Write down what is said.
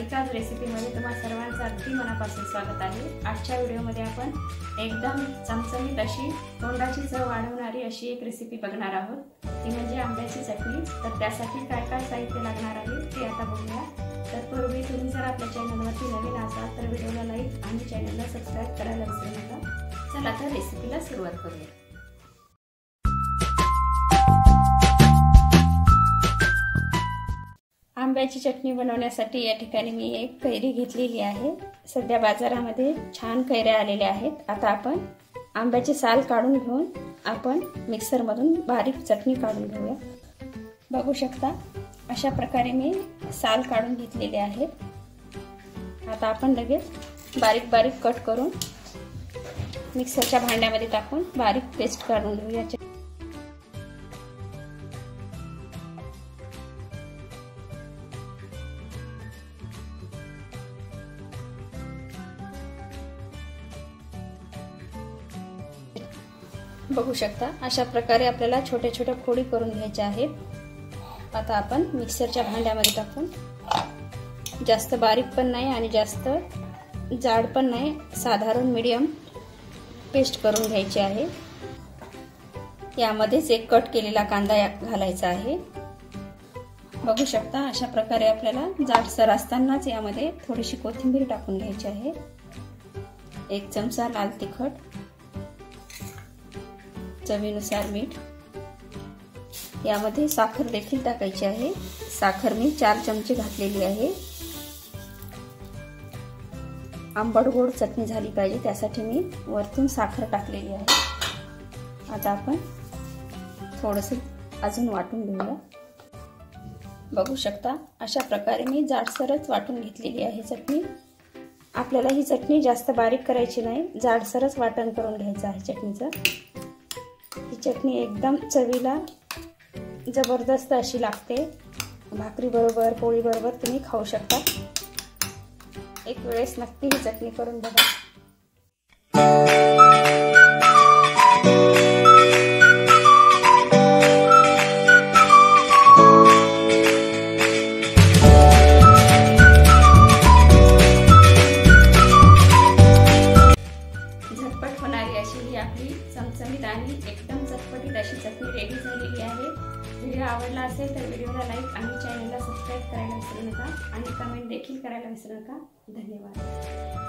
सारिकाज रेसिपीमध्ये तुम्हा सर्वांचं अगदी मनापासून स्वागत आहे। आजच्या व्हिडिओमध्ये आपण एकदम चमचमीत अशी तोंडाची चव वाढवणारी अशी एक रेसिपी बघणार आहोत, ती म्हणजे आंब्याची चटणी। तर त्यासाठी काय काय साहित्य लागणार आहे ते आता बघूया। तत्पूर्वी तुम्ही जर आपल्या चॅनलवरती नवीन असाल तर व्हिडिओला लाईक आणि चॅनलला सबस्क्राइब करायला विसरू नका। चला तर रेसिपीला सुरुवात करूया। आंब्याची चटणी बनवण्यासाठी या ठिकाणी मी एक कैरी घेतलेली आहे। सध्या बाजारामध्ये छान कैऱ्या आलेल्या आहेत। आता आपण आंब्याची साल काढून घेऊन आपण मिक्सर मधून बारीक चटणी काढून घेऊया। बघू शकता अशा प्रकारे मी साल काढून घेतलेले आहेत। आता आपण लगेच बारीक बारीक कट करून मिक्सरच्या भांड्यामध्ये टाकून बारीक पेस्ट काढून घेऊया। बघू शकता अशा प्रकारे आपल्याला छोटे छोटे फोडी करून घ्यायचे आहेत। आता आपण मिक्सरच्या भांड्यामध्ये टाकून जास्त बारीक पण नाही आणि जास्त जाड पण नाही, साधारण मीडियम पेस्ट करून घ्यायची आहे। यामध्येच एक कट केलेला कांदा घालायचा आहे। बघू शकता अशा प्रकारे आपल्याला जाडसर असतानाच यामध्ये थोडीशी कोथिंबीर टाकून घ्यायची आहे। 1 चमचा लाल तिखट, चवीनुसार मीठ, यामध्ये साखर देखील टाकायची आहे। साखर मी 4 चमचे घातलेली आहे। आंबट गोड चटणी झाली पाहिजे त्यासाठी मी वरतून साखर टाकलेली आहे। आता आपण थोडंसं अजून वाटून घेऊया। बघू शकता अशा प्रकारे मी जाडसरच वाटून घेतलेली आहे चटणी। आपल्याला ही चटणी जास्त बारीक करायची नाही, जाडसरच वाटण करून घ्यायचं आहे चटणीचं। ही चटणी एकदम चवीला जबरदस्त अशी लागते। भाकरी बरोबर, पोळी बरोबर तुम्ही खाऊ शकता। एक वेळेस नक्की ही चटणी करून बघा। झटपट होणारी अशी ही आपली चमचमीत आणि एकदम चटपटीत अशी चटणी रेडी झालेली आहे। व्हिडिओ आवडला असेल तर व्हिडिओला लाईक आणि चॅनलला सबस्क्राइब करायला विसरू नका आणि कमेंट देखील करायला विसरू नका। धन्यवाद।